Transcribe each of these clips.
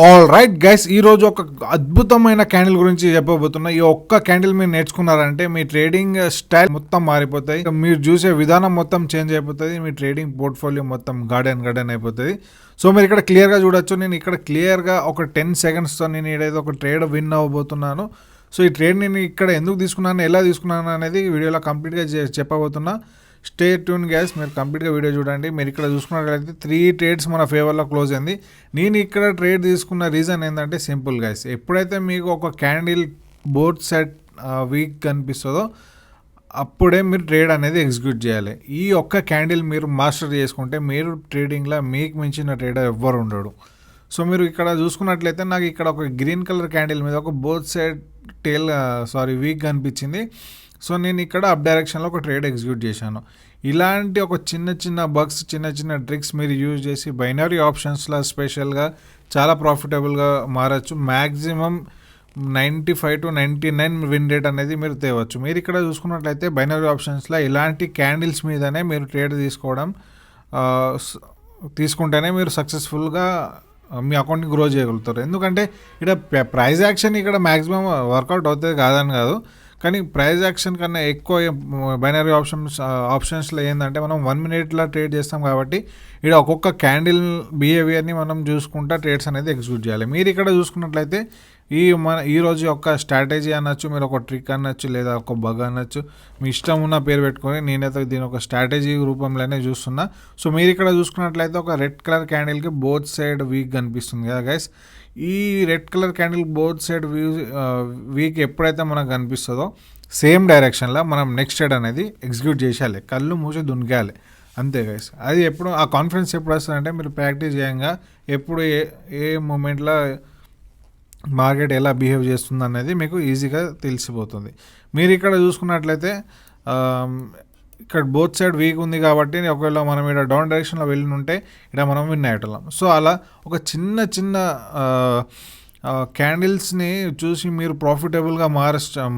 All right guys, ఈరోజు ఒక అద్భుతమైన క్యాండిల్ గురించి చెప్పబోతున్నా. ఈ ఒక్క క్యాండిల్ మీరు నేర్చుకున్నారంటే మీ ట్రేడింగ్ స్టైల్ మొత్తం మారిపోతాయి, మీరు చూసే విధానం మొత్తం చేంజ్ అయిపోతుంది, మీ ట్రేడింగ్ పోర్ట్ఫోలియో మొత్తం గార్డెన్ అయిపోతుంది. సో మీరు ఇక్కడ క్లియర్గా చూడొచ్చు, నేను ఇక్కడ క్లియర్గా ఒక 10 సెకండ్స్తో నేను ఏదైతే ఒక ట్రేడ్ విన్ అవ్వబోతున్నాను. సో ఈ ట్రేడ్ నేను ఇక్కడ ఎందుకు తీసుకున్నాను, ఎలా తీసుకున్నాను అనేది వీడియోలో కంప్లీట్గా చెప్పబోతున్నా. స్టే ట్యూన్ గ్యాస్, మీరు కంప్లీట్గా వీడియో చూడండి. మీరు ఇక్కడ చూసుకున్నట్లయితే 3 ట్రేడ్స్ మన ఫేవర్లో క్లోజ్ అయింది. నేను ఇక్కడ ట్రేడ్ తీసుకున్న రీజన్ ఏంటంటే సింపుల్ గ్యాస్, ఎప్పుడైతే మీకు ఒక క్యాండిల్ బోత్ సైడ్ వీక్ కనిపిస్తుందో అప్పుడే మీరు ట్రేడ్ అనేది ఎగ్జిక్యూట్ చేయాలి. ఈ ఒక్క క్యాండిల్ మీరు మాస్టర్ చేసుకుంటే మీరు ట్రేడింగ్లో మీకు మించిన ట్రేడర్ ఎవ్వరు ఉండడు. సో మీరు ఇక్కడ చూసుకున్నట్లయితే నాకు ఇక్కడ ఒక గ్రీన్ కలర్ క్యాండిల్ మీద ఒక బోత్ సైడ్ వీక్ కనిపించింది. సో నేను ఇక్కడ అప్ డైరెక్షన్లో ఒక ట్రేడ్ ఎగ్జిక్యూట్ చేశాను. ఇలాంటి ఒక చిన్న బగ్స్, చిన్న ట్రిక్స్ మీరు యూజ్ చేసి బైనరీ ఆప్షన్స్లో స్పెషల్గా చాలా ప్రాఫిటబుల్గా మారచ్చు. మ్యాక్సిమం 95 to 99 విన్ రేట్ అనేది మీరు తేవచ్చు. మీరు ఇక్కడ చూసుకున్నట్లయితే బైనరీ ఆప్షన్స్లో ఇలాంటి క్యాండిల్స్ మీదనే మీరు ట్రేడ్ తీసుకుంటేనే మీరు సక్సెస్ఫుల్గా మీ అకౌంట్ని గ్రో చేయగలుగుతారు. ఎందుకంటే ఇక్కడ ప్రైజ్ యాక్షన్ ఇక్కడ మ్యాక్సిమం వర్కౌట్ అవుతుంది కాదని కాదు, కానీ ప్రైజ్ యాక్షన్ కన్నా ఎక్కువ బైనరీ ఆప్షన్స్లో ఏంటంటే మనం 1 minute ట్రేడ్ చేస్తాం కాబట్టి ఇక్కడ ఒక్కొక్క క్యాండిల్ బిహేవియర్ని మనం చూసుకుంటా ట్రేడ్స్ అనేది ఎగ్జిక్యూట్ చేయాలి. మీరు ఇక్కడ చూసుకున్నట్లయితే ఈరోజు ఒక స్ట్రాటజీ అనొచ్చు, మీరు ఒక ట్రిక్ అనొచ్చు, లేదా ఒక బగ్ అనొచ్చు, మీ ఇష్టం ఉన్న పేరు పెట్టుకొని నేనైతే దీని ఒక స్ట్రాటజీ రూపంలోనే చూస్తున్నా. సో మీరు ఇక్కడ చూసుకున్నట్లయితే ఒక రెడ్ కలర్ క్యాండిల్కి బోత్ సైడ్ వీక్ కనిపిస్తుంది కదా గైస్. ఈ red colour candle both side wick ఎప్పుడైతే మనకు కనిపిస్తుందో సేమ్ డైరెక్షన్లో మనం నెక్స్ట్ ట్రేడ్ అనేది ఎగ్జిక్యూట్ చేసేయాలి, కళ్ళు మూసి దునికేయాలి, అంతే గైస్. అది ఎప్పుడు ఆ కాన్ఫిడెన్స్ ఎప్పుడు వస్తుందంటే మీరు ప్రాక్టీస్ చేయంగా ఎప్పుడు ఏ మూమెంట్లో మార్కెట్ ఎలా బిహేవ్ చేస్తుంది అనేది మీకు ఈజీగా తెలిసిపోతుంది. మీరు ఇక్కడ చూసుకున్నట్లయితే ఇక్కడ బోత్ సైడ్ వీక్ ఉంది కాబట్టి ఒకవేళ మనం ఇక్కడ డౌన్ డైరెక్షన్లో వెళ్ళి ఉంటే ఇక్కడ మనం విన్ అయ్యేటోళ్ళం. సో అలా ఒక చిన్న క్యాండిల్స్ని చూసి మీరు ప్రాఫిటబుల్గా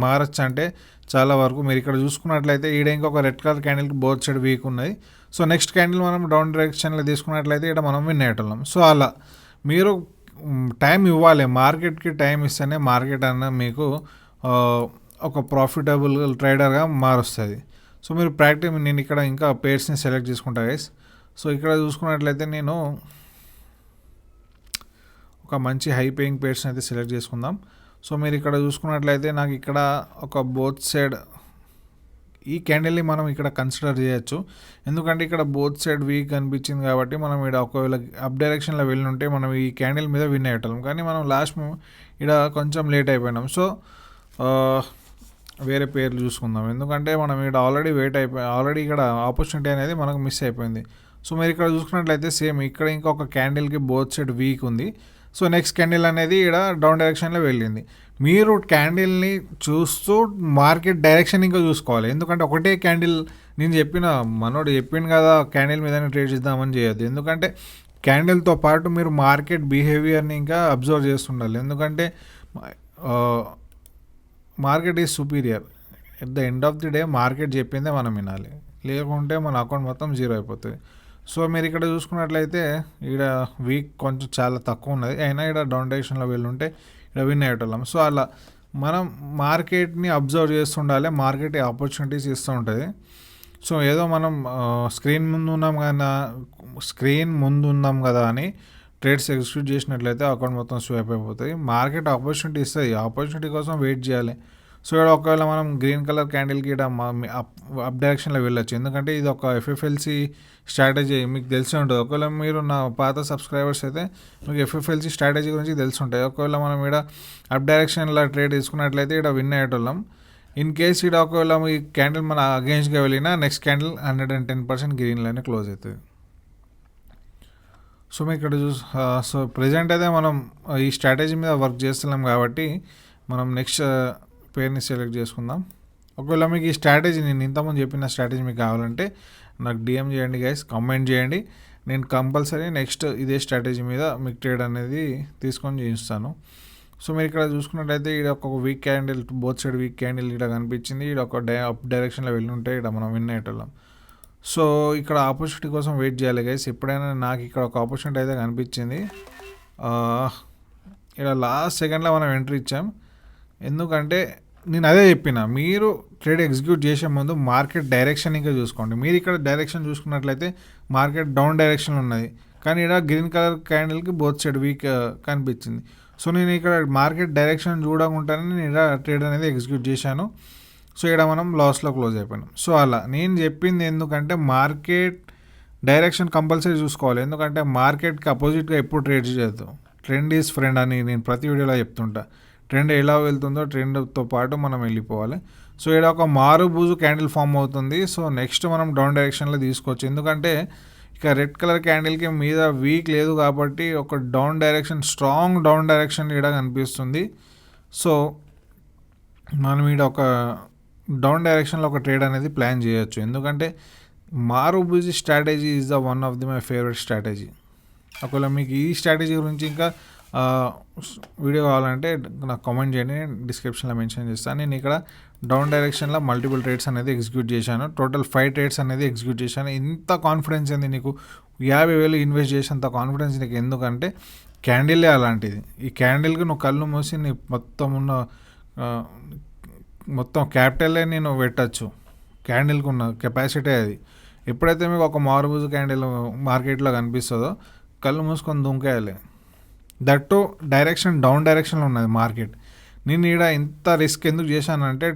మారచ్చు అంటే చాలా వరకు. మీరు ఇక్కడ చూసుకున్నట్లయితే ఈడ ఇంకొక రెడ్ కలర్ క్యాండిల్కి బోత్ సైడ్ వీక్ ఉన్నది. సో నెక్స్ట్ క్యాండిల్ మనం డౌన్ డైరెక్షన్లో తీసుకున్నట్లయితే ఇక్కడ మనం విన్ అయ్యేటోళ్ళం. సో అలా మీరు టైం ఇవ్వాలి, మార్కెట్కి టైం ఇస్తేనే మార్కెట్ అన్న మీకు ఒక ప్రాఫిటబుల్ ట్రేడర్గా మారుస్తుంది. సో మీరు నేను ఇక్కడ ఇంకా పేర్స్ని సెలెక్ట్ చేసుకుంటా గైస్. సో ఇక్కడ చూసుకున్నట్లయితే నేను ఒక మంచి హై పేయింగ్ పేర్స్ని అయితే సెలెక్ట్ చేసుకుందాం. సో మీరు ఇక్కడ చూసుకున్నట్లయితే నాకు ఇక్కడ ఒక బోత్ సైడ్ ఈ క్యాండిల్ని మనం ఇక్కడ కన్సిడర్ చేయొచ్చు, ఎందుకంటే ఇక్కడ బోత్ సైడ్ వీక్ కనిపించింది కాబట్టి మనం ఇక్కడ ఒకవేళ అప్ డైరెక్షన్లో వెళ్ళి ఉంటే మనం ఈ క్యాండిల్ మీద విన్ అయ్యేటోళ్ళం. కానీ మనం లాస్ట్ ఇక్కడ కొంచెం లేట్ అయిపోయినాం. సో వేరే పేర్లు చూసుకుందాం, ఎందుకంటే మనం ఇక్కడ ఆల్రెడీ ఇక్కడ ఆపర్చునిటీ అనేది మనకు మిస్ అయిపోయింది. సో మీరు ఇక్కడ చూసుకున్నట్లయితే సేమ్ ఇక్కడ ఇంకొక క్యాండిల్కి బోత్ సైడ్ వీక్ ఉంది. సో నెక్స్ట్ క్యాండిల్ అనేది ఇక్కడ డౌన్ డైరెక్షన్లో వెళ్ళింది. మీరు క్యాండిల్ని చూస్తూ మార్కెట్ డైరెక్షన్ ఇంకా చూసుకోవాలి, ఎందుకంటే ఒకటే క్యాండిల్ నేను మనోడు చెప్పిండు కదా క్యాండిల్ మీదనే ట్రేడ్ చేద్దామని చేయొద్దు. ఎందుకంటే క్యాండిల్తో పాటు మీరు మార్కెట్ బిహేవియర్ని ఇంకా అబ్జర్వ్ చేస్తుండాలి, ఎందుకంటే market is superior. At the end of the day market చెప్పిందే మనం వినాలి, లేకుంటే మన అకౌంట్ మొత్తం జీరో అయిపోతుంది. సో మీరు ఇక్కడ చూసుకున్నట్లయితే ఇక్కడ వీక్ కొంచెం చాలా తక్కువ ఉన్నది, అయినా ఇక్కడ డౌన్ డైరెక్షన్లో వెళ్ళుంటే ఇక్కడ విన్ అయ్యేటోళ్ళం. సో అలా మనం మార్కెట్ని అబ్జర్వ్ చేస్తుండాలి, మార్కెట్ ఆపర్చునిటీస్ ఇస్తూ ఉంటుంది. సో ఏదో మనం స్క్రీన్ ముందు ఉన్నాం కదా అని ట్రేడ్స్ ఎగ్జిక్యూట్ చేసినట్లయితే అకౌంట్ మొత్తం స్వైప్ అయిపోతుంది. మార్కెట్ ఆపర్చునిటీ ఇస్తుంది, ఆపర్చునిటీ కోసం వెయిట్ చేయాలి. సో ఇక్కడ ఒకవేళ మనం గ్రీన్ కలర్ క్యాండిల్కి ఇక్కడ అప్ డైరెక్షన్లో వెళ్ళొచ్చు, ఎందుకంటే ఇది ఒక ఎఫ్ఎఫ్ఎల్సి స్ట్రాటజీ మీకు తెలిసి ఉంటుంది. ఒకవేళ మీరు నా పాత సబ్స్క్రైబర్స్ అయితే మీకు ఎఫ్ఎఫ్ఎల్సి స్ట్రాటజీ గురించి తెలిసి ఉంటుంది. ఒకవేళ మనం ఇక్కడ అప్ డైరెక్షన్లో ట్రేడ్ తీసుకున్నట్లయితే ఇక్కడ విన్ అయ్యేటోళ్ళం. ఇన్ కేస్ ఇక్కడ ఒకవేళ ఈ క్యాండిల్ మన అగెన్స్ట్గా వెళ్ళినా నెక్స్ట్ క్యాండిల్ 110% గ్రీన్లోనే క్లోజ్ అవుతుంది. సో మీకు ఇక్కడ సో ప్రజెంట్ అయితే మనం ఈ స్ట్రాటజీ మీద వర్క్ చేస్తున్నాం కాబట్టి మనం నెక్స్ట్ పేరుని సెలెక్ట్ చేసుకుందాం. ఒకవేళ మీకు ఈ స్ట్రాటజీ నేను ఇంతకుముందు చెప్పిన స్ట్రాటజీ మీకు కావాలంటే నాకు డిఎం చేయండి గైస్, కామెంట్ చేయండి. నేను కంపల్సరీ నెక్స్ట్ ఇదే స్ట్రాటజీ మీద మీకు ట్రేడ్ అనేది తీసుకొని చేయిస్తాను. సో మీరు ఇక్కడ చూసుకున్నట్లయితే ఇక్కడ ఒక week candle both side wick candle ఇక్కడ కనిపించింది, ఇక్కడ ఒక అప్ డైరెక్షన్లో వెళ్ళి ఉంటే ఇక్కడ మనం విన్ అయ్యేటోళ్ళం. సో ఇక్కడ ఆపర్చునిటీ కోసం వెయిట్ చేయాలి గైస్. ఎప్పుడైనా నాకు ఇక్కడ ఒక ఆపర్చునిటీ అయితే కనిపించింది, ఇక్కడ లాస్ట్ సెకండ్లో మనం ఎంట్రీ ఇచ్చాం. ఎందుకంటే నేను అదే చెప్పిన, మీరు ట్రేడ్ ఎగ్జిక్యూట్ చేసే ముందు మార్కెట్ డైరెక్షన్ ఇంకా చూసుకోండి. మీరు ఇక్కడ డైరెక్షన్ చూసుకున్నట్లయితే మార్కెట్ డౌన్ డైరెక్షన్ ఉన్నది, కానీ ఇక్కడ గ్రీన్ కలర్ క్యాండిల్కి బోత్ సైడ్ వీక్ కనిపించింది. సో నేను ఇక్కడ మార్కెట్ డైరెక్షన్ చూడకుండానే నేను ఇక్కడ ట్రేడ్ అనేది ఎగ్జిక్యూట్ చేశాను. సో ఇక్కడ మనం లాస్లో క్లోజ్ అయిపోయినాం. సో అలా నేను చెప్పింది ఎందుకంటే మార్కెట్ డైరెక్షన్ కంపల్సరీ చూసుకోవాలి. ఎందుకంటే మార్కెట్కి అపోజిట్గా ఎప్పుడు ట్రేడ్ చేయొద్దు. ట్రెండ్ ఈజ్ ఫ్రెండ్ అని నేను ప్రతి వీడియోలో చెప్తుంటా. ట్రెండ్ ఎలా వెళ్తుందో ట్రెండ్తో పాటు మనం వెళ్ళిపోవాలి. సో ఇక్కడ ఒక మారుబూజు క్యాండిల్ ఫామ్ అవుతుంది. సో నెక్స్ట్ మనం డౌన్ డైరెక్షన్లో తీసుకోవచ్చు. ఎందుకంటే ఇక రెడ్ కలర్ క్యాండిల్కి మీద వీక్ లేదు కాబట్టి ఒక down direction, strong down direction ఇక్కడ కనిపిస్తుంది. సో మనం ఇక్కడ ఒక డౌన్ డైరెక్షన్లో ఒక ట్రేడ్ అనేది ప్లాన్ చేయొచ్చు. ఎందుకంటే marubozu strategy is the one of the my favourite strategy. ఒకవేళ మీకు ఈ స్ట్రాటజీ గురించి ఇంకా వీడియో కావాలంటే నాకు కామెంట్ చేయండి, డిస్క్రిప్షన్లో మెన్షన్ చేస్తాను. నేను ఇక్కడ డౌన్ డైరెక్షన్లో మల్టిపుల్ ట్రేడ్స్ అనేది ఎగ్జిక్యూట్ చేశాను. టోటల్ 5 ట్రేడ్స్ అనేది ఎగ్జిక్యూట్ చేశాను. ఇంత కాన్ఫిడెన్స్ ఏంది నీకు? 50,000 ఇన్వెస్ట్ చేసేంత కాన్ఫిడెన్స్ నీకు ఎందుకంటే క్యాండిలే అలాంటిది. ఈ క్యాండిల్కి నువ్వు కళ్ళు మూసి నీ మొత్తం క్యాపిటలే నేను పెట్టచ్చు. క్యాండిల్కి ఉన్న కెపాసిటీ అది. ఎప్పుడైతే మీకు ఒక మారుబూజు క్యాండిల్ మార్కెట్లో కనిపిస్తుందో కళ్ళు మూసుకొని దుంకేయాలి. దట్టు డైరెక్షన్ డౌన్ డైరెక్షన్లో ఉన్నది మార్కెట్. నేను ఇక్కడ ఇంత రిస్క్ ఎందుకు చేశానంటే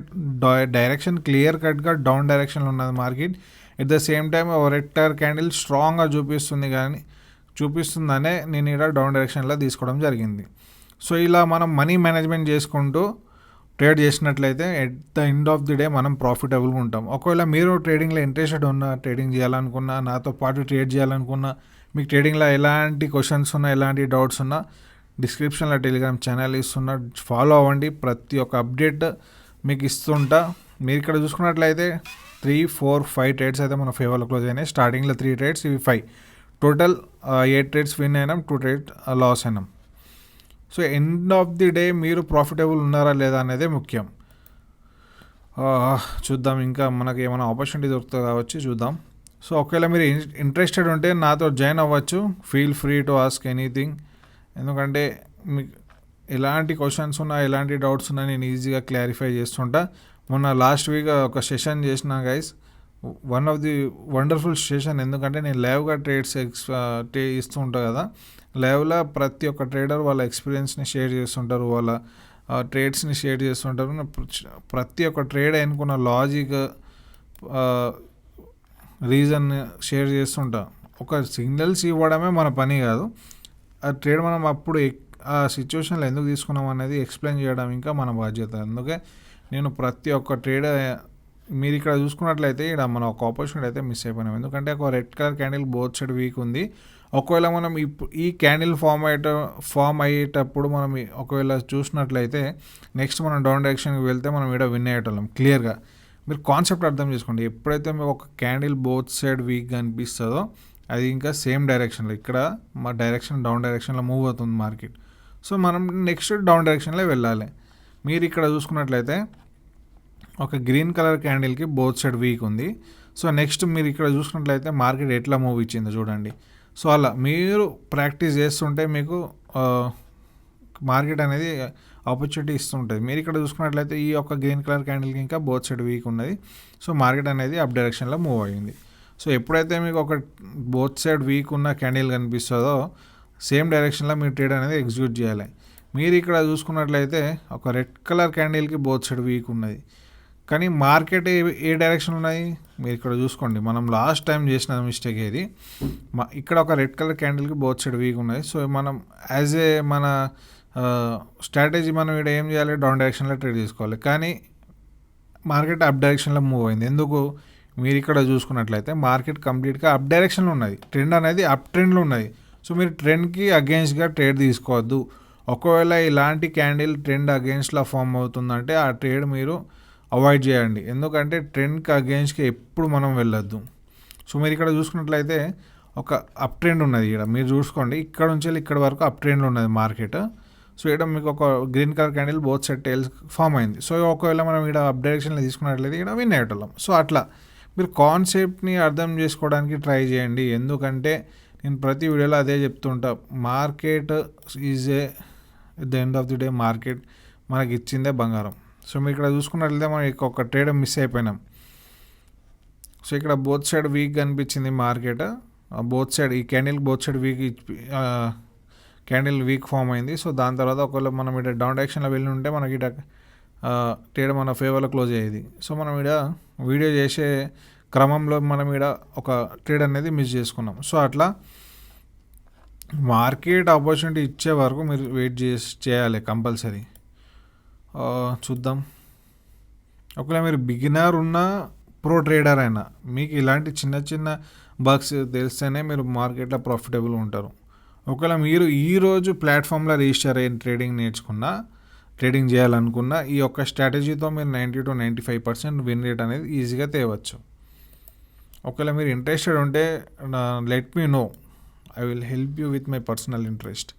డైరెక్షన్ క్లియర్ కట్గా డౌన్ డైరెక్షన్లో ఉన్నది market. At the same time red colour candle స్ట్రాంగ్గా చూపిస్తుందనే నేను ఇక్కడ డౌన్ డైరెక్షన్లో తీసుకోవడం జరిగింది. సో ఇలా మనం మనీ మేనేజ్మెంట్ చేసుకుంటూ ట్రేడ్ చేసినట్లయితే at the end of the day మనం ప్రాఫిటబుల్గా ఉంటాం. ఒకవేళ మీరు ట్రేడింగ్లో ఇంట్రెస్టెడ్ ఉన్నా, ట్రేడింగ్ చేయాలనుకున్నా, నాతో పాటు ట్రేడ్ చేయాలనుకున్నా, మీకు ట్రేడింగ్లో ఎలాంటి క్వశ్చన్స్ ఉన్నా, ఎలాంటి డౌట్స్ ఉన్నా డిస్క్రిప్షన్లో టెలిగ్రామ్ ఛానల్ ఇస్తున్నా, ఫాలో అవ్వండి. ప్రతి ఒక్క అప్డేట్ మీకు ఇస్తుంటా. మీరు ఇక్కడ చూసుకున్నట్లయితే 3, 4, 5 ట్రేడ్స్ అయితే మన ఫేవర్లో క్లోజ్ అయినాయి. స్టార్టింగ్లో 3 ట్రేడ్స్, ఇవి 5. టోటల్ 8 ట్రేడ్స్ విన్ అయినాం, 2 ట్రేడ్ లాస్ అయినాం. So end of the day మీరు ప్రాఫిటబుల్ ఉన్నారా లేదా అనేదే ముఖ్యం. చూద్దాం ఇంకా మనకి ఏమైనా ఆపర్చునిటీ దొరుకుతుంది కావచ్చు, చూద్దాం. సో ఒకవేళ మీరు ఇంట్రెస్టెడ్ ఉంటే నాతో జాయిన్ అవ్వచ్చు. Feel free to ask anything. ఎందుకంటే మీకు ఎలాంటి క్వశ్చన్స్ ఉన్నా, ఎలాంటి డౌట్స్ ఉన్నా నేను ఈజీగా క్లారిఫై చేస్తుంటా. మొన్న లాస్ట్ వీక్ ఒక సెషన్ చేసిన guys, one of the wonderful session. ఎందుకంటే నేను లైవ్గా ట్రేడ్స్ ఇస్తూ ఉంటాను కదా. లైవ్లో ప్రతి ఒక్క ట్రేడర్ వాళ్ళ ఎక్స్పీరియన్స్ని షేర్ చేస్తుంటారు, వాళ్ళ ట్రేడ్స్ని షేర్ చేస్తుంటారు. ప్రతి ఒక్క ట్రేడ్ అనుకున్న లాజిక్, రీజన్ షేర్ చేస్తుంటా. ఒక సిగ్నల్స్ ఇవ్వడమే మన పని కాదు, ఆ ట్రేడ్ మనం అప్పుడు ఆ సిచ్యువేషన్లో ఎందుకు తీసుకున్నాం అనేది ఎక్స్ప్లెయిన్ చేయడం ఇంకా మన బాధ్యత. అందుకే నేను ప్రతి ఒక్క ట్రేడ్, మీరు ఇక్కడ చూసుకున్నట్లయితే ఇక్కడ మనం ఒక ఆపర్చునిటీ అయితే మిస్ అయిపోయినాం. ఎందుకంటే ఒక red colour candle both side wick ఉంది. ఒకవేళ మనం ఈ క్యాండిల్ ఫామ్ అయ్యేటప్పుడు మనం ఒకవేళ చూసినట్లయితే నెక్స్ట్ మనం డౌన్ డైరెక్షన్కి వెళ్తే మనం ఇక్కడ విన్ అయ్యేటోళ్ళం క్లియర్గా. మీరు కాన్సెప్ట్ అర్థం చేసుకోండి. ఎప్పుడైతే మీకు ఒక క్యాండిల్ బోత్ సైడ్ వీక్గా అనిపిస్తుందో అది ఇంకా సేమ్ డైరెక్షన్లో, ఇక్కడ మా డైరెక్షన్ డౌన్ డైరెక్షన్లో మూవ్ అవుతుంది మార్కెట్. సో మనం నెక్స్ట్ డౌన్ డైరెక్షన్లో వెళ్ళాలి. మీరు ఇక్కడ చూసుకున్నట్లయితే ఒక గ్రీన్ కలర్ క్యాండిల్కి బోత్ సైడ్ వీక్ ఉంది. సో నెక్స్ట్ మీరు ఇక్కడ చూసుకున్నట్లయితే మార్కెట్ ఎట్లా మూవ్ ఇచ్చిందో చూడండి. సో అలా మీరు ప్రాక్టీస్ చేస్తుంటే మీకు మార్కెట్ అనేది ఆపర్చునిటీ ఇస్తుంటుంది. మీరు ఇక్కడ చూసుకున్నట్లయితే ఈ యొక్క గ్రీన్ కలర్ క్యాండిల్కి ఇంకా బోత్ సైడ్ వీక్ ఉన్నది. సో మార్కెట్ అనేది అప్ డైరెక్షన్లో మూవ్ అయ్యింది. సో ఎప్పుడైతే మీకు ఒక బోత్ సైడ్ వీక్ ఉన్న క్యాండిల్ కనిపిస్తుందో సేమ్ డైరెక్షన్లో మీరు ట్రేడ్ అనేది ఎగ్జిక్యూట్ చేయాలి. మీరు ఇక్కడ చూసుకున్నట్లయితే ఒక రెడ్ కలర్ క్యాండిల్కి బోత్ సైడ్ వీక్ ఉన్నది, కానీ మార్కెట్ ఏ డైరెక్షన్ ఉన్నాయి మీరు ఇక్కడ చూసుకోండి. మనం లాస్ట్ టైం చేసిన మిస్టేక్ ఏది, ఇక్కడ ఒక రెడ్ కలర్ క్యాండిల్కి బోత్ సైడ్ వీక్ ఉన్నాయి. సో మనం యాజ్ ఏ మన స్ట్రాటజీ మనం ఇక్కడ ఏం చేయాలి, డౌన్ డైరెక్షన్లో ట్రేడ్ చేసుకోవాలి. కానీ మార్కెట్ అప్ డైరెక్షన్లో మూవ్ అయింది. ఎందుకు? మీరు ఇక్కడ చూసుకున్నట్లయితే మార్కెట్ కంప్లీట్గా అప్ డైరెక్షన్లో ఉన్నది, ట్రెండ్ అనేది అప్ ట్రెండ్లో ఉన్నది. సో మీరు ట్రెండ్కి అగెన్స్ట్గా ట్రేడ్ తీసుకోవద్దు. ఒకవేళ ఇలాంటి క్యాండిల్ ట్రెండ్ అగెన్స్ట్లో ఫామ్ అవుతుందంటే ఆ ట్రేడ్ మీరు అవాయిడ్ చేయండి. ఎందుకంటే ట్రెండ్కి అగెన్స్ట్కి ఎప్పుడు మనం వెళ్ళొద్దు. సో మీరు ఇక్కడ చూసుకున్నట్లయితే ఒక అప్ ట్రెండ్ ఉన్నది, ఇక్కడ మీరు చూసుకోండి, ఇక్కడ నుంచి ఇక్కడ వరకు అప్ ట్రెండ్లో ఉన్నది మార్కెట్. సో ఇక్కడ మీకు ఒక green colour candle both side tails form అయింది. సో ఒకవేళ మనం ఇక్కడ అప్ డైరెక్షన్లో తీసుకున్నట్లయితే ఇక్కడ విన్ అయ్యేటోళ్ళం. సో అట్లా మీరు కాన్సెప్ట్ని అర్థం చేసుకోవడానికి ట్రై చేయండి. ఎందుకంటే నేను ప్రతి వీడియోలో అదే చెప్తుంటా, market is a at the end of the day market మనకి ఇచ్చిందే బంగారం. సో మీరు ఇక్కడ చూసుకున్నట్లయితే మనకి ఒక ట్రేడ్ మిస్ అయిపోయినాం. సో ఇక్కడ బోత్ సైడ్ వీక్ కనిపించింది మార్కెట్. బోత్ సైడ్ ఈ candle both side wick candle wick form అయింది. సో దాని తర్వాత ఒకవేళ మనం ఇక్కడ డౌన్ డైరెక్షన్లో వెళ్ళి ఉంటే మనకి ఇక్కడ ట్రేడ్ మన ఫేవర్లో క్లోజ్ అయ్యేది. సో మనం ఇక్కడ వీడియో చేసే క్రమంలో మనం ఇక్కడ ఒక ట్రేడ్ అనేది మిస్ చేసుకున్నాం. సో అట్లా మార్కెట్ ఆపర్చునిటీ ఇచ్చే వరకు మీరు వెయిట్ చేయాలి కంపల్సరీ. చూద్దాం. ఒకవేళ మీరు బిగినర్ ఉన్నా ప్రో ట్రేడర్ అయినా మీకు ఇలాంటి చిన్న చిన్న బగ్స్ తెలిస్తేనే మీరు మార్కెట్లో ప్రాఫిటబుల్ ఉంటారు. ఒకవేళ మీరు ఈరోజు ప్లాట్ఫామ్లో రిజిస్టర్ అయిన ట్రేడింగ్ చేయాలనుకున్న ఈ యొక్క స్ట్రాటజీతో మీరు 90-95% విన్ రేట్ అనేది ఈజీగా తేవచ్చు. ఒకవేళ మీరు ఇంట్రెస్టెడ్ ఉంటే let me know, I will help you with my personal interest.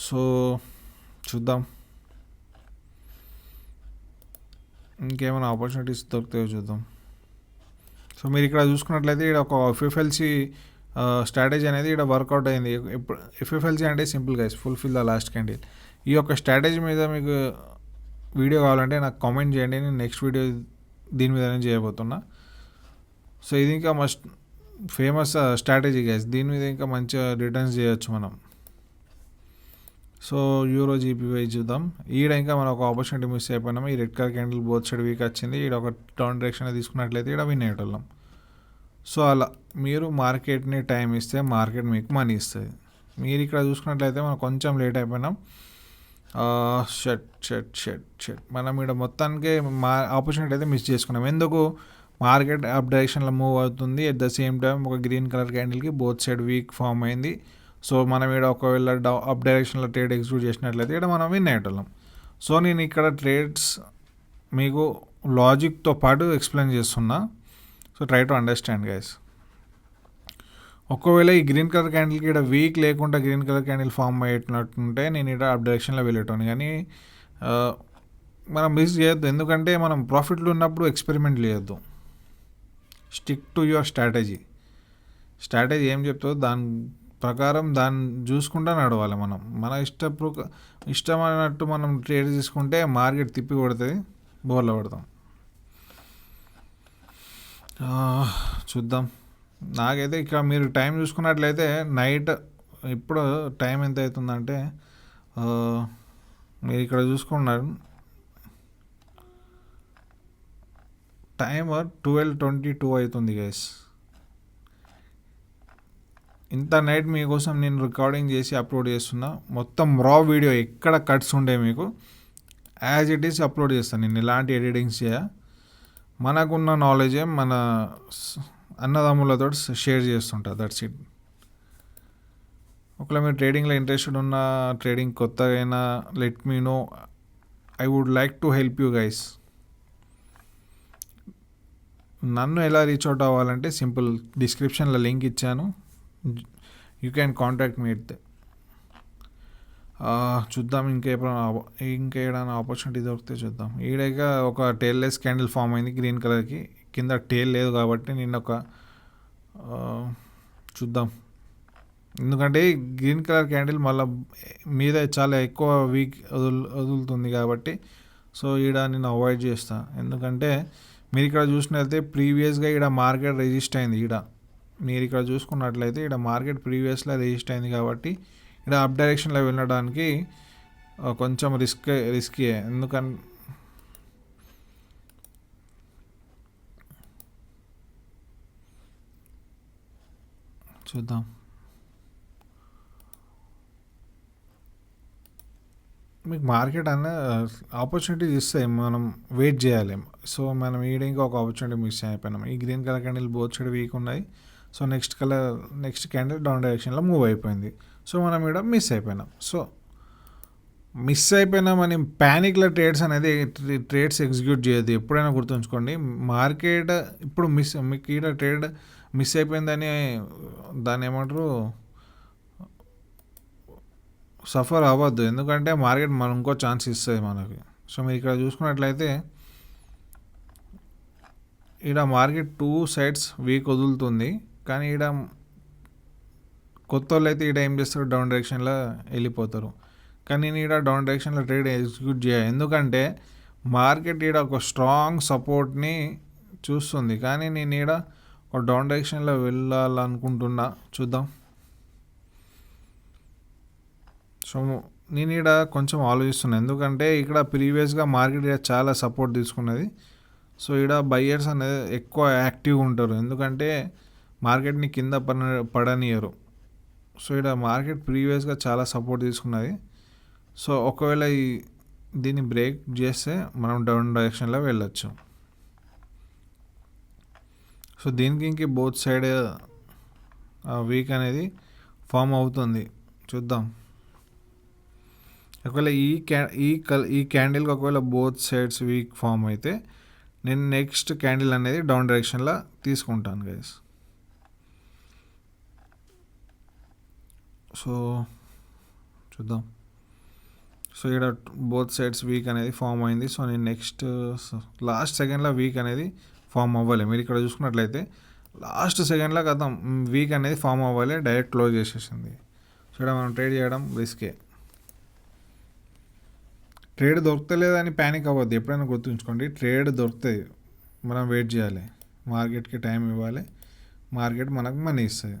So చూద్దాం ఇంకేమైనా ఆపర్చునిటీస్ దొరుకుతాయో చూద్దాం. సో మీరు ఇక్కడ చూసుకున్నట్లయితే ఇక్కడ ఒక ఎఫ్ఎఫ్ఎల్సి స్ట్రాటజీ అనేది ఇక్కడ వర్కౌట్ అయింది. ఇప్పుడు ఎఫ్ఎఫ్ఎల్సి అంటే సింపుల్గా ఫుల్ఫిల్ ద లాస్ట్ క్యాండిల్. ఈ యొక్క స్ట్రాటజీ మీద మీకు వీడియో కావాలంటే నాకు కామెంట్ చేయండి, నేను నెక్స్ట్ వీడియో దీని మీదనే చేయబోతున్నా. సో ఇది ఇంకా మస్ట్ ఫేమస్ స్ట్రాటజీ గైస్, దీని మీద ఇంకా మంచిగా రిటర్న్స్ చేయొచ్చు మనం. సో యూరో జీపీవై చూద్దాం. ఈడ ఇంకా మనం ఒక ఆపర్చునిటీ మిస్ అయిపోయినాము. ఈ red colour candle both side wick వచ్చింది. ఈడ ఒక డౌన్ డైరెక్షన్ తీసుకున్నట్లయితే ఇక్కడ విన్ అయ్యేటోళ్ళం. సో అలా మీరు మార్కెట్ని టైం ఇస్తే మార్కెట్ మీకు మనీ ఇస్తుంది. మీరు ఇక్కడ చూసుకున్నట్లయితే మనం కొంచెం లేట్ అయిపోయినాం. షట్ మనం ఇక్కడ మొత్తానికి ఆపర్చునిటీ అయితే మిస్ చేసుకున్నాం. ఎందుకు? మార్కెట్ అప్ డైరెక్షన్లో మూవ్ అవుతుంది, ఎట్ ద సేమ్ టైం ఒక గ్రీన్ కలర్ క్యాండిల్కి బోత్ సైడ్ వీక్ ఫామ్ అయింది. సో మనం ఇక్కడ ఒకవేళ అప్ డైరెక్షన్లో ట్రేడ్ ఎగ్జిక్యూట్ చేసినట్లయితే ఇక్కడ మనం విన్ అయ్యేటోళ్ళం. సో నేను ఇక్కడ ట్రేడ్స్ మీకు లాజిక్తో పాటు ఎక్స్ప్లెయిన్ చేస్తున్నా. So try to understand guys. ఒకవేళ ఈ గ్రీన్ కలర్ క్యాండిల్కి ఇక్కడ వీక్ లేకుండా గ్రీన్ కలర్ క్యాండిల్ ఫామ్ అయ్యేటట్టుంటే నేను ఇక్కడ అప్ డైరెక్షన్లో వెళ్ళేటోని. కానీ మనం మిస్ చేయొద్దు, ఎందుకంటే మనం ప్రాఫిట్లు ఉన్నప్పుడు ఎక్స్పెరిమెంట్ చేయొద్దు. స్టిక్ టు యువర్ స్ట్రాటజీ ఏం చెప్తుందో దాని ప్రకారం దాన్ని చూసుకుంటూ నడవాలి. మన ఇష్టమైనట్టు మనం ట్రేడ్ తీసుకుంటే మార్కెట్ తిప్పి కొడుతుంది, బోర్లో పడతాం. చూద్దాం. నాకైతే ఇక్కడ మీరు టైం చూసుకున్నట్లయితే నైట్ ఇప్పుడు టైం ఎంత అవుతుందంటే మీరు ఇక్కడ చూసుకున్నారు టైం 12:22 అవుతుంది గైస్. ఇంత నైట్ మీకోసం నేను రికార్డింగ్ చేసి అప్లోడ్ చేస్తున్నా. మొత్తం రా వీడియో, ఎక్కడ కట్స్ ఉండే మీకు యాజ్ ఇట్ ఈస్ అప్లోడ్ చేస్తాను. నేను ఎలాంటి ఎడిటింగ్స్ చేయ, మనకున్న నాలెడ్జే మన అన్నదమ్ములతో షేర్ చేస్తుంటా. That's it. ఒకవేళ మీరు ట్రేడింగ్లో ఇంట్రెస్టెడ్ ఉన్న, ట్రేడింగ్ కొత్తగా అయినా let me know, I would like to help you guys. నన్ను ఎలా రీచ్ అవుట్ అవ్వాలంటే సింపుల్, డిస్క్రిప్షన్లో లింక్ ఇచ్చాను, you can contact me it. చూద్దాం ఇంకేమైనా ఆపర్చునిటీ దొరికితే చూద్దాం. ఈడక ఒక టేల్లెస్ క్యాండిల్ ఫామ్ అయింది గ్రీన్ కలర్కి, కింద టేల్ లేదు కాబట్టి నిన్న ఒక చూద్దాం. ఎందుకంటే గ్రీన్ కలర్ క్యాండిల్ మళ్ళీ మీద చాలా ఎక్కువ వీక్ వదులుతుంది కాబట్టి సో ఈడ నేను అవాయిడ్ చేస్తాను. ఎందుకంటే మీరు ఇక్కడ చూసినట్లయితే ప్రీవియస్గా ఇక్కడ మార్కెట్ రెజిస్ట్ అయింది. మీరు ఇక్కడ చూసుకున్నట్లయితే ఇక్కడ మార్కెట్ ప్రీవియస్లో రెజిస్ట్ అయింది కాబట్టి ఇక్కడ అప్ డైరెక్షన్లో వెళ్ళడానికి కొంచెం రిస్కీ. ఎందుకంటే చూద్దాం. మీకు మార్కెట్ అన్న ఆపర్చునిటీస్ ఇస్తాయి, మనం వెయిట్ చేయాలి. సో మనం ఈడకి ఒక ఆపర్చునిటీ మిస్ అయిపోయినాం. ఈ green colour candle both side wick ఉన్నాయి. సో నెక్స్ట్ క్యాండిల్ డౌన్ డైరెక్షన్లో మూవ్ అయిపోయింది. సో మనం ఇక్కడ మిస్ అయిపోయినాం. సో మిస్ అయిపోయినామని ప్యానిక్లో ట్రేడ్స్ ఎగ్జిక్యూట్ చేయొద్దు. ఎప్పుడైనా గుర్తుంచుకోండి, మార్కెట్ ఇప్పుడు మీకు ఈడ ట్రేడ్ మిస్ అయిపోయిందని దాన్ని ఏమంటారు సఫర్ అవ్వద్దు. ఎందుకంటే మార్కెట్ మనం ఇంకో ఛాన్స్ ఇస్తుంది మనకి. సో మీరు ఇక్కడ చూసుకున్నట్లయితే ఈడ మార్కెట్ 2 సైడ్స్ వీక్ వదులుతుంది, కానీ ఈడ కొత్త వాళ్ళు అయితే ఈడ ఏం చేస్తారు, డౌన్ డైరెక్షన్లో వెళ్ళిపోతారు. కానీ నేను ఈడ డౌన్ డైరెక్షన్లో ట్రేడ్ ఎగ్జిక్యూట్ చేయాలి, ఎందుకంటే మార్కెట్ ఈడ ఒక స్ట్రాంగ్ సపోర్ట్ని చూస్తుంది. కానీ నేను ఈడ ఒక డౌన్ డైరెక్షన్లో వెళ్ళాలనుకుంటున్నా, చూద్దాం. సో నేను ఈడ కొంచెం ఆలోచిస్తున్నాను, ఎందుకంటే ఇక్కడ ప్రీవియస్గా మార్కెట్ ఈడ చాలా సపోర్ట్ తీసుకున్నది. సో ఈడ బయ్యర్స్ అనేది ఎక్కువ యాక్టివ్గా ఉంటారు, ఎందుకంటే మార్కెట్ని కింద పడనియరు. సో ఇక్కడ మార్కెట్ ప్రీవియస్గా చాలా సపోర్ట్ తీసుకున్నది. సో ఒకవేళ దీన్ని బ్రేక్ చేస్తే మనం డౌన్ డైరెక్షన్లో వెళ్ళొచ్చు. సో దీనికి ఇంక బోత్ సైడ్ వీక్ అనేది ఫామ్ అవుతుంది, చూద్దాం. ఒకవేళ ఈ క్యాండిల్కి ఒకవేళ బోత్ సైడ్స్ వీక్ ఫామ్ అయితే నేను నెక్స్ట్ క్యాండిల్ అనేది డౌన్ డైరెక్షన్లో తీసుకుంటాను గైస్. సో చూద్దాం. సో ఇక్కడ బోత్ సైడ్స్ వీక్ అనేది ఫామ్ అయింది. సో నేను నెక్స్ట్ లాస్ట్ సెకండ్లో వీక్ అనేది ఫామ్ అవ్వాలి. మీరు ఇక్కడ చూసుకున్నట్లయితే లాస్ట్ సెకండ్లో కదా వీక్ అనేది ఫామ్ అవ్వాలి, డైరెక్ట్ క్లోజ్ చేసేసింది. సో ఇక్కడ మనం ట్రేడ్ చేయడం రిస్కే. ట్రేడ్ దొరకలేదని ప్యానిక్ అవ్వద్దు, ఎప్పుడైనా గుర్తుంచుకోండి, ట్రేడ్ దొరుకుతుంది, మనం వెయిట్ చేయాలి, మార్కెట్కి టైం ఇవ్వాలి, మార్కెట్ మనకు మనీ ఇస్తుంది.